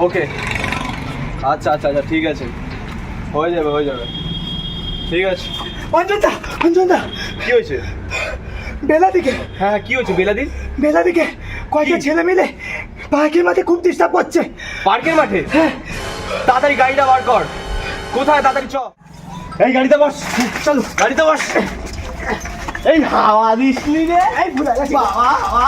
ওকে, আচ্ছা আচ্ছা আচ্ছা, ঠিক আছে, হয়ে যাবে হয়ে যাবে, ঠিক আছে। অঞ্জনদা, অঞ্জনদা, কি হয়েছে? বেলা দিকে, হ্যাঁ কি হয়েছে বেলাদি? বেলা দিকে কয়েকটা ছেলে মিলে পার্কের মাঠে খুব ডিস্টার্ব করছে। পার্কের মাঠে? হ্যাঁ, তাড়াতাড়ি গাড়িটা বার কর। কোথায়? তাড়াতাড়ি চ। এই গাড়িতে বস, চলো। গাড়িতে বস। এই হাওয়া দিসনি রে। এই ভুলে গেছি। বাবা বাবা।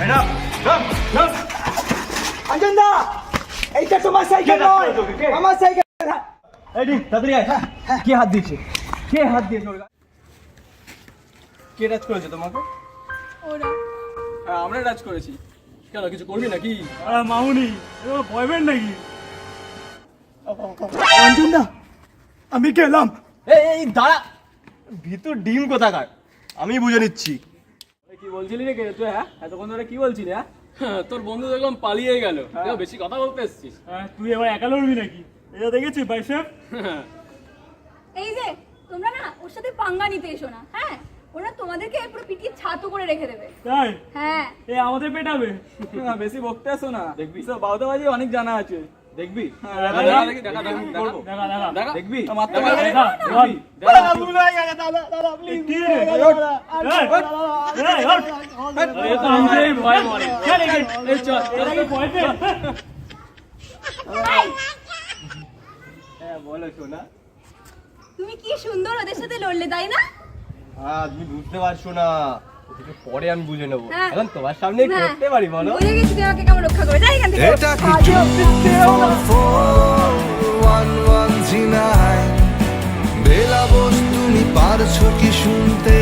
এই নাম, নাম, নাম। অঞ্জনদা, এইটা তোমার সাইকেল কে নয়, ডাকলো তোকে? কে? আমার সাইকেল। এই দিন তাড়াতাড়ি আয়। কে হাত দিয়েছে? কে হাত দিয়েছে ওর গায়ে? কে টাচ করেছে তোমাকে? ওরা হ্যাঁ আমরা টাচ করেছি। কেন কিছু করবি নাকি? মামুনি বয়ফ্রেন্ড নাকি? অঞ্জনদা, আমি গেলাম। এই দাঁড়া, ভিতর ডিম কোথাকার, আমি বুঝে নিচ্ছি। কি বলছিলি রে তুই? হ্যাঁ এতক্ষণ ধরে কি বলছিলি? হ্যাঁ তোর বন্ধু দেখলাম পালিয়ে গেল, বেশি কথা বলতে এসছিস। তুই এবার একা লড়বি নাকি? এটা দেখেছিস বাইসেপ? এই যে তোমরা না ওর সাথে পাঙ্গা নিতে এসো না, হ্যাঁ? ওরা তোমাদেরকে পুরো পিটিয়ে ছাতু করে রেখে দেবে। তাই? হ্যাঁ, এ আমাদের পেটাবে? বেশি বকতে আসো না, দেখবি? সব বাউতাবাজি অনেক জানা আছে। দেখবি? দেখা, দেখা, দেখি, দেখা, দেখা, কি দেখা। করবো? দেখা দেখা দেখা। দেখবি? মারতে দেখা, পারবে? দেখা, দেখবি? দেখা। দেখা। কি রে? এই, ওঠ। আরে এ তো আমাদেরই ভয় মরে। চল এখানে। এই চল। এরা কি boyfriend? এই, হ্যাঁ বলো শোনা। তুমি কি সুন্দর ওদের সাথে লড়লে, তাই না? হ্যাঁ তুমি বুঝতে পারছো না, ওকে পরে আমি বুঝে নেবো। হ্যাঁ। এখন তোমার সামনে হ্যাঁ। করতে পারি বলো? বুঝে গেছি তুমি আমাকে কেমন রক্ষা করে। যাই এখান থেকে। এটা কি 24119 বেলা বস, তুমি পারছো কি শুনতে?